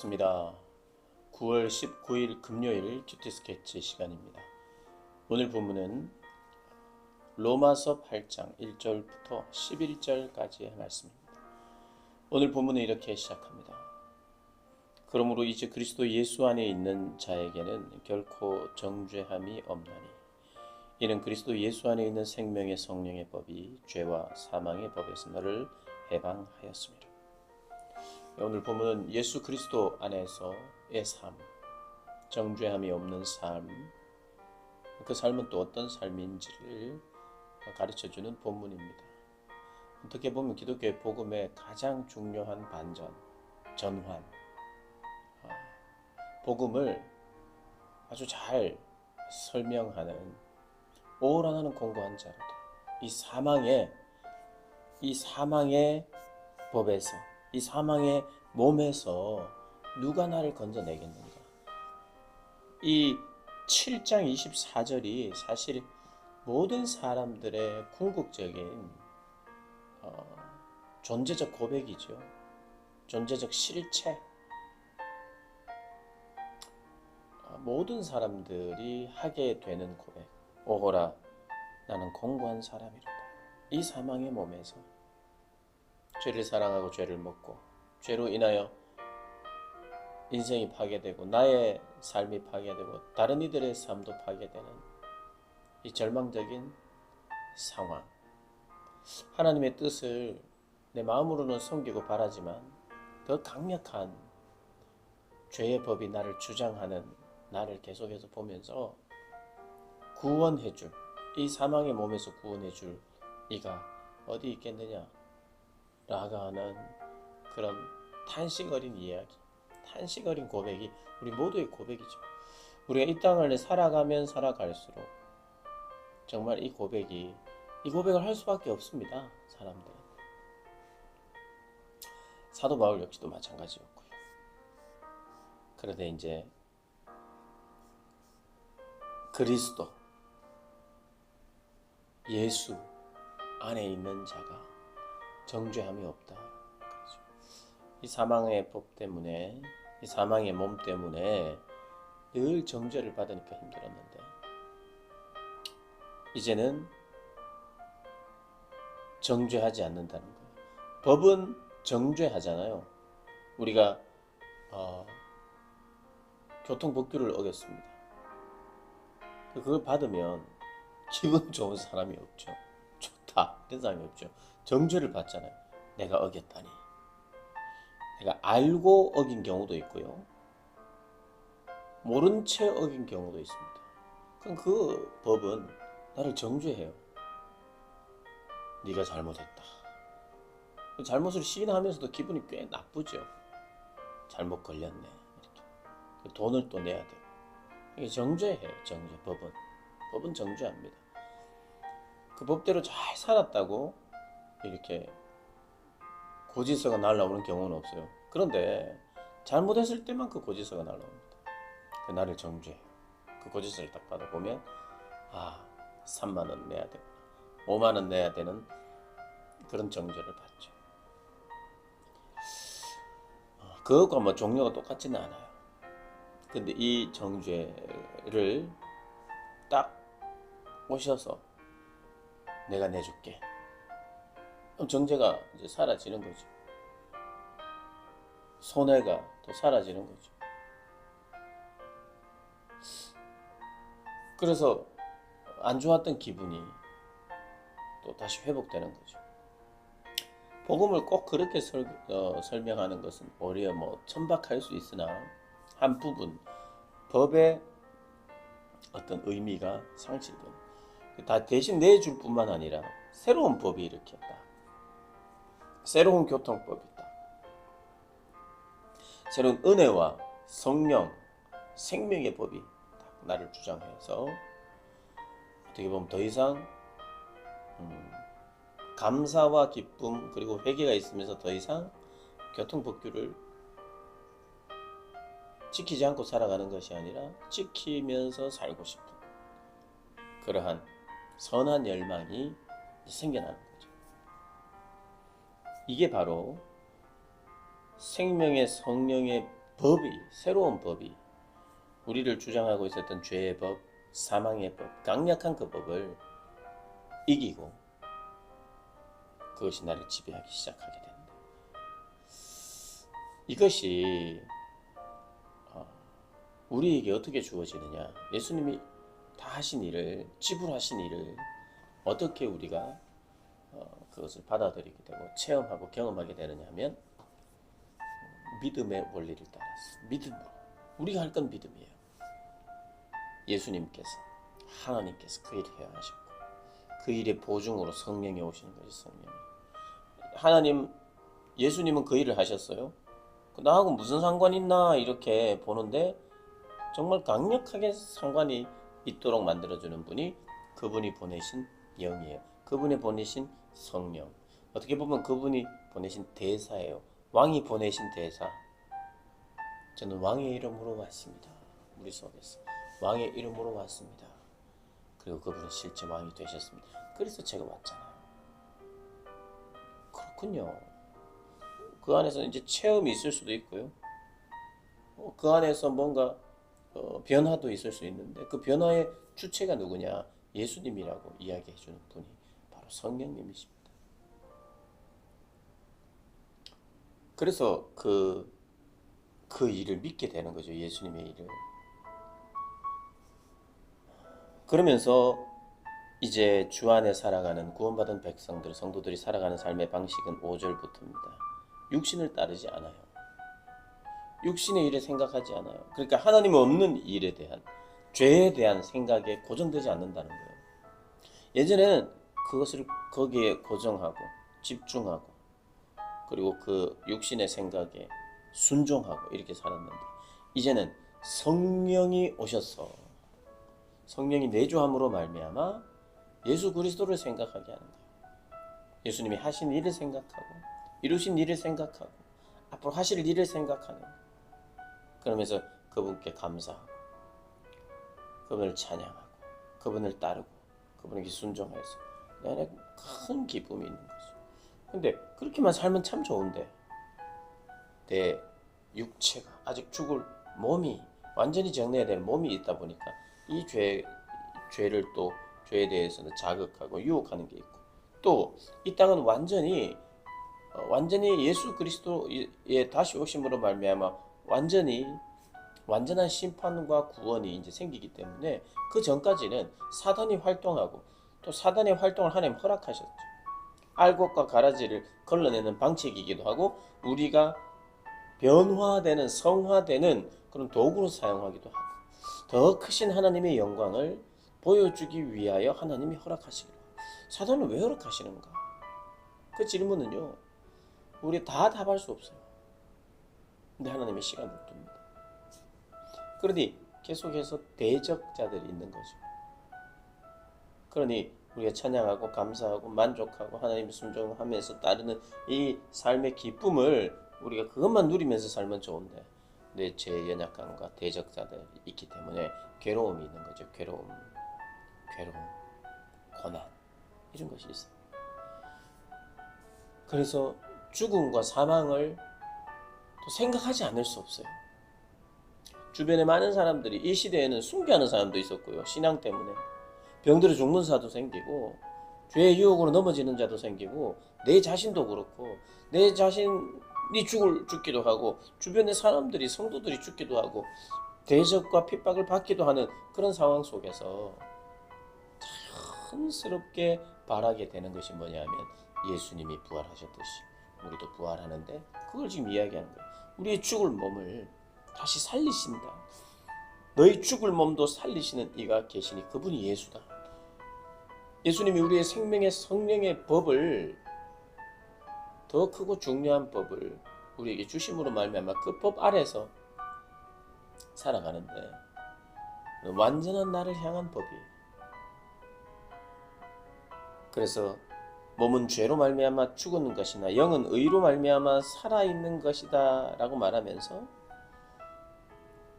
반갑습니다. 9월 19일 금요일 큐티 스케치 시간입니다. 오늘 본문은 로마서 8장 1절부터 11절까지의 말씀입니다. 오늘 본문은 이렇게 시작합니다. 그러므로 이제 그리스도 예수 안에 있는 자에게는 결코 정죄함이 없나니 이는 그리스도 예수 안에 있는 생명의 성령의 법이 죄와 사망의 법에서 너를 해방하였습니다. 오늘 본문은 예수 그리스도 안에서의 삶, 정죄함이 없는 삶, 그 삶은 또 어떤 삶인지를 가르쳐주는 본문입니다. 어떻게 보면 기독교의 복음의 가장 중요한 반전, 전환, 복음을 아주 잘 설명하는 오라나는 공고한 자로다. 이 사망의 법에서, 이 사망의 몸에서 누가 나를 건져내겠는가? 이 7장 24절이 사실 모든 사람들의 궁극적인 존재적 고백이죠. 존재적 실체. 모든 사람들이 하게 되는 고백. 오호라, 나는 공고한 사람이로다. 이 사망의 몸에서 죄를 사랑하고 죄를 먹고 죄로 인하여 인생이 파괴되고 나의 삶이 파괴되고 다른 이들의 삶도 파괴되는 이 절망적인 상황. 하나님의 뜻을 내 마음으로는 섬기고 바라지만 더 강력한 죄의 법이 나를 주장하는 나를 계속해서 보면서 구원해줄, 이 사망의 몸에서 구원해줄 이가 어디 있겠느냐 라가 하는 그런 탄식 어린 이야기, 탄식 어린 고백이 우리 모두의 고백이죠. 우리가 이 땅을 살아가면 살아갈수록 정말 이 고백을 할 수밖에 없습니다. 사람들은. 사도 바울 역시도 마찬가지였고요. 그런데 이제 그리스도 예수 안에 있는 자가 정죄함이 없다. 이 사망의 법 때문에, 이 사망의 몸 때문에 늘 정죄를 받으니까 힘들었는데 이제는 정죄하지 않는다는 거예요. 법은 정죄하잖아요. 우리가 교통법규를 어겼습니다. 그걸 받으면 기분 좋은 사람이 없죠. 좋다 이런 사람이 없죠. 정죄를 받잖아요. 내가 어겼다니. 내가 알고 어긴 경우도 있고요. 모른 채 어긴 경우도 있습니다. 그럼 그 법은 나를 정죄해요. 네가 잘못했다. 잘못을 시인하면서도 기분이 꽤 나쁘죠. 잘못 걸렸네. 이렇게. 돈을 또 내야 되고. 이게 정죄해요. 정죄. 법은 정죄합니다. 그 법대로 잘 살았다고 이렇게 고지서가 날라오는 경우는 없어요. 그런데 잘못했을 때만 그 고지서가 날라옵니다. 그 나를 정죄해요. 그 고지서를 딱 받아보면 3만 원 내야 되고 5만 원 내야 되는 그런 정죄를 받죠. 그것과 뭐 종류가 똑같지는 않아요. 근데 이 정죄를 딱 오셔서 내가 내줄게. 그럼 정죄가 이제 사라지는 거죠. 손해가 또 사라지는 거죠. 그래서 안 좋았던 기분이 또 다시 회복되는 거죠. 복음을 꼭 그렇게 설명하는 것은 오히려 천박할 수 있으나 한 부분 법의 어떤 의미가 상실됩니다. 다 대신 내줄 뿐만 아니라 새로운 법이 이렇게 있다. 새로운 교통법이 있다. 새로운 은혜와 성령, 생명의 법이 나를 주장해서 어떻게 보면 더 이상 감사와 기쁨 그리고 회개가 있으면서 더 이상 교통법규를 지키지 않고 살아가는 것이 아니라 지키면서 살고 싶은 그러한 선한 열망이 생겨나는 거죠. 이게 바로 생명의 성령의 새로운 법이 우리를 주장하고 있었던 죄의 법, 사망의 법, 강력한 그 법을 이기고 그것이 나를 지배하기 시작하게 된다. 이것이 우리에게 어떻게 주어지느냐? 예수님이 다 하신 일을, 지불하신 일을 어떻게 우리가 그것을 받아들이게 되고 체험하고 경험하게 되느냐 하면 믿음의 원리를 따라서 믿음으로. 우리가 할 건 믿음이에요. 예수님께서, 하나님께서 그 일을 해야 하셨고 그 일의 보증으로 성령이 오시는 거지. 성령이. 하나님, 예수님은 그 일을 하셨어요. 나하고 무슨 상관이 있나 이렇게 보는데 정말 강력하게 상관이 있도록 만들어주는 분이 그분이 보내신 영이에요. 그분이 보내신 성령. 어떻게 보면 그분이 보내신 대사예요. 왕이 보내신 대사. 저는 왕의 이름으로 왔습니다. 우리 속에서 왕의 이름으로 왔습니다. 그리고 그분은 실제 왕이 되셨습니다. 그래서 제가 왔잖아요. 그렇군요. 그 안에서 이제 체험이 있을 수도 있고요. 그 안에서 뭔가 변화도 있을 수 있는데 그 변화의 주체가 누구냐? 예수님이라고 이야기해 주는 분이 바로 성령님이십니다. 그래서 그 일을 믿게 되는 거죠. 예수님의 일을. 그러면서 이제 주 안에 살아가는 구원받은 백성들, 성도들이 살아가는 삶의 방식은 5절부터입니다. 육신을 따르지 않아요. 육신의 일을 생각하지 않아요. 그러니까 하나님 없는 일에 대한, 죄에 대한 생각에 고정되지 않는다는 거예요. 예전에는 그것을 거기에 고정하고 집중하고 그리고 그 육신의 생각에 순종하고 이렇게 살았는데 이제는 성령이 오셔서 성령이 내주함으로 말미암아 예수 그리스도를 생각하게 하는 거예요. 예수님이 하신 일을 생각하고 이루신 일을 생각하고 앞으로 하실 일을 생각하는 거예요. 그러면서 그분께 감사하고 그분을 찬양하고 그분을 따르고 그분에게 순종해서 내 안에 큰 기쁨이 있는 거죠. 근데 그렇게만 살면 참 좋은데 내 육체가 아직 죽을 몸이 완전히 정리해야 될 몸이 있다 보니까 이 죄를 또 죄에 대해서는 자극하고 유혹하는 게 있고 또 이 땅은 완전히 예수 그리스도의 다시 오심으로 말미암아 완전한 심판과 구원이 이제 생기기 때문에 그 전까지는 사단이 활동하고 또 사단의 활동을 하나님 허락하셨죠. 알곡과 가라지를 걸러내는 방책이기도 하고 우리가 변화되는 성화되는 그런 도구로 사용하기도 하고 더 크신 하나님의 영광을 보여주기 위하여 하나님이 허락하시기로 하고 사단은 왜 허락하시는가? 그 질문은요 우리 다 답할 수 없어요. 근데 하나님의 시간을 둡니다. 그러니 계속해서 대적자들이 있는 거죠. 그러니 우리가 찬양하고 감사하고 만족하고 하나님의 순종하면서 따르는 이 삶의 기쁨을 우리가 그것만 누리면서 살면 좋은데 내 죄의 연약함과 대적자들이 있기 때문에 괴로움이 있는 거죠. 괴로움, 고난 이런 것이 있어요. 그래서 죽음과 사망을 또 생각하지 않을 수 없어요. 주변에 많은 사람들이 이 시대에는 순교하는 사람도 있었고요. 신앙 때문에 병들어 죽는 자도 생기고 죄의 유혹으로 넘어지는 자도 생기고 내 자신도 그렇고 내 자신이 죽기도 하고 주변의 사람들이 성도들이 죽기도 하고 대적과 핍박을 받기도 하는 그런 상황 속에서 자연스럽게 바라게 되는 것이 뭐냐면 예수님이 부활하셨듯이 우리도 부활하는데 그걸 지금 이야기하는 거예요. 우리의 죽을 몸을 다시 살리신다. 너희 죽을 몸도 살리시는 이가 계시니 그분이 예수다. 예수님이 우리의 생명의 성령의 법을 더 크고 중요한 법을 우리에게 주심으로 말미암아 그 법 아래서 살아가는데 완전한 나를 향한 법이에요. 그래서 몸은 죄로 말미암아 죽었는 것이나 영은 의로 말미암아 살아있는 것이다 라고 말하면서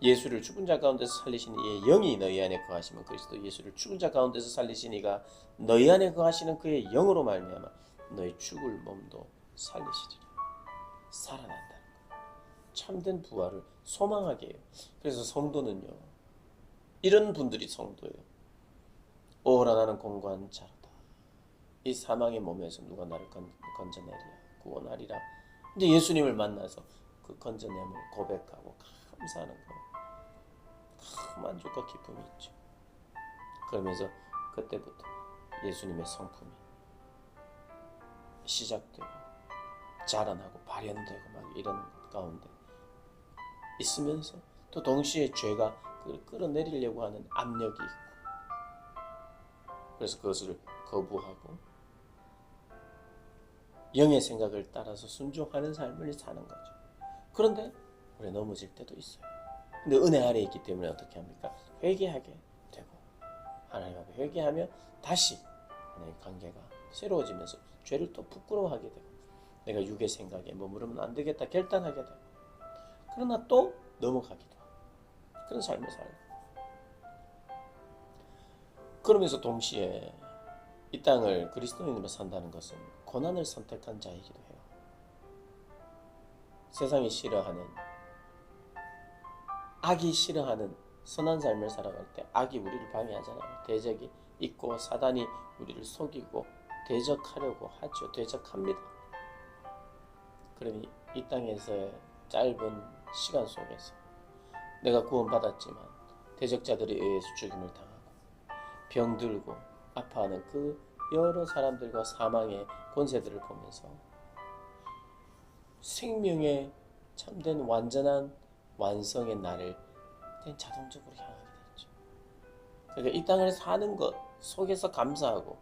예수를 죽은 자 가운데서 살리신 이의 영이 너희 안에 거하시면 그리스도 예수를 죽은 자 가운데서 살리신 이가 너희 안에 거하시는 그의 영으로 말미암아 너희 죽을 몸도 살리시리라. 살아난다는 것. 참된 부활을 소망하게 해요. 그래서 성도는요, 이런 분들이 성도예요. 오라 나는 공고한 자로다. 이 사망의 몸에서 누가 나를 건져내리야 구원하리라. 근데 예수님을 만나서 그 건져냄을 고백하고 감사하는 거예요. 큰 만족과 기쁨이 있죠. 그러면서 그때부터 예수님의 성품이 시작되고 자라나고 발현되고 막 이런 가운데 있으면서 또 동시에 죄가 그걸 끌어내리려고 하는 압력이 있고, 그래서 그것을 거부하고 영의 생각을 따라서 순종하는 삶을 사는 거죠. 그런데 우리 넘어질 때도 있어요. 근데 은혜 아래에 있기 때문에 어떻게 합니까? 회개하게 되고, 하나님 앞에 회개하며 다시 하나님의 관계가 새로워지면서 죄를 또 부끄러워하게 되고, 내가 육의 생각에 머무르면 안 되겠다 결단하게 되고, 그러나 또 넘어가기도 하고, 그런 삶을 살아요. 그러면서 동시에 이 땅을 그리스도인으로 산다는 것은 고난을 선택한 자이기도 해요. 세상이 싫어하는, 악이 싫어하는 선한 삶을 살아갈 때 악이 우리를 방해하잖아요. 대적이 있고 사단이 우리를 속이고 대적하려고 하죠. 대적합니다. 그러니 이 땅에서의 짧은 시간 속에서 내가 구원받았지만 대적자들에 의해서 죽임을 당하고 병들고 아파하는 그 여러 사람들과 사망의 권세들을 보면서 생명의 참된 완전한 완성의 날을 자동적으로 향하게 되죠. 그러니까 이 땅을 사는 것 속에서 감사하고,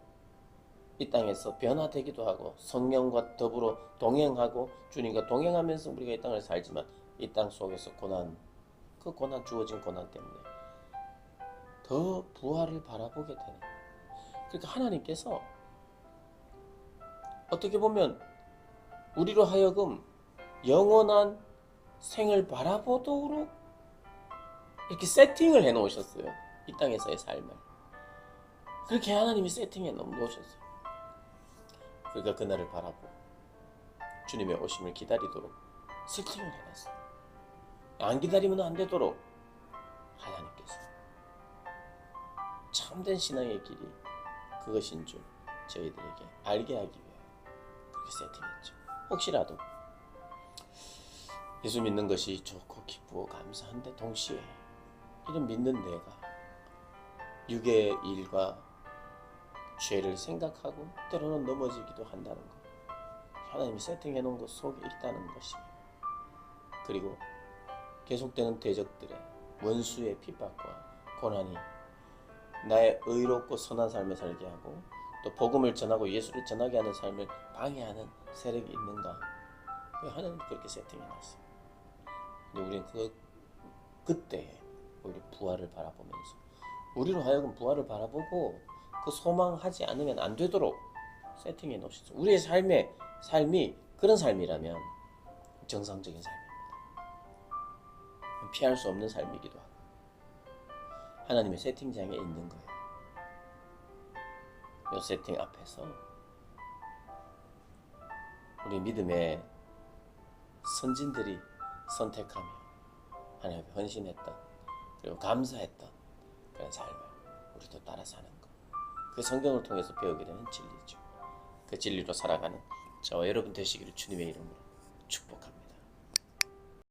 이 땅에서 변화되기도 하고, 성령과 더불어 동행하고 주님과 동행하면서 우리가 이 땅을 살지만, 이 땅 속에서 고난, 그 고난, 주어진 고난 때문에 더 부활을 바라보게 되는. 그러니까 하나님께서 어떻게 보면 우리로 하여금 영원한 생을 바라보도록 이렇게 세팅을 해 놓으셨어요. 이 땅에서의 삶을. 그렇게 하나님이 세팅해 놓으셨어요. 그러니까 그날을 바라보고 주님의 오심을 기다리도록 세팅을 해놨어요. 안 기다리면 안 되도록 하나님께서 참된 신앙의 길이 그것인 줄 저희들에게 알게 하기 위해 그렇게 세팅했죠. 혹시라도 예수 믿는 것이 좋고 기쁘고 감사한데 동시에 이런 믿는 내가 육의 일과 죄를 생각하고 때로는 넘어지기도 한다는 것, 하나님이 세팅해 놓은 것 속에 있다는 것이에요. 그리고 계속되는 대적들의 원수의 핍박과 고난이 나의 의롭고 선한 삶을 살게 하고 또 복음을 전하고 예수를 전하게 하는 삶을 방해하는 세력이 있는가? 하나님 그렇게 세팅해 놨어요. 근데 우리는 그때 우리 부활을 바라보면서 우리로 하여금 부활을 바라보고 그 소망하지 않으면 안 되도록 세팅해 놓으셨어요. 우리의 삶이 그런 삶이라면 정상적인 삶입니다. 피할 수 없는 삶이기도 하고 하나님의 세팅장에 있는 거예요. 이 세팅 앞에서 우리 믿음의 선진들이 선택하며 하나님께 헌신했던, 그리고 감사했던 그런 삶을 우리도 따라 사는 것, 그 성경을 통해서 배우게 되는 진리죠. 그 진리로 살아가는 저와 여러분 되시기를 주님의 이름으로 축복합니다.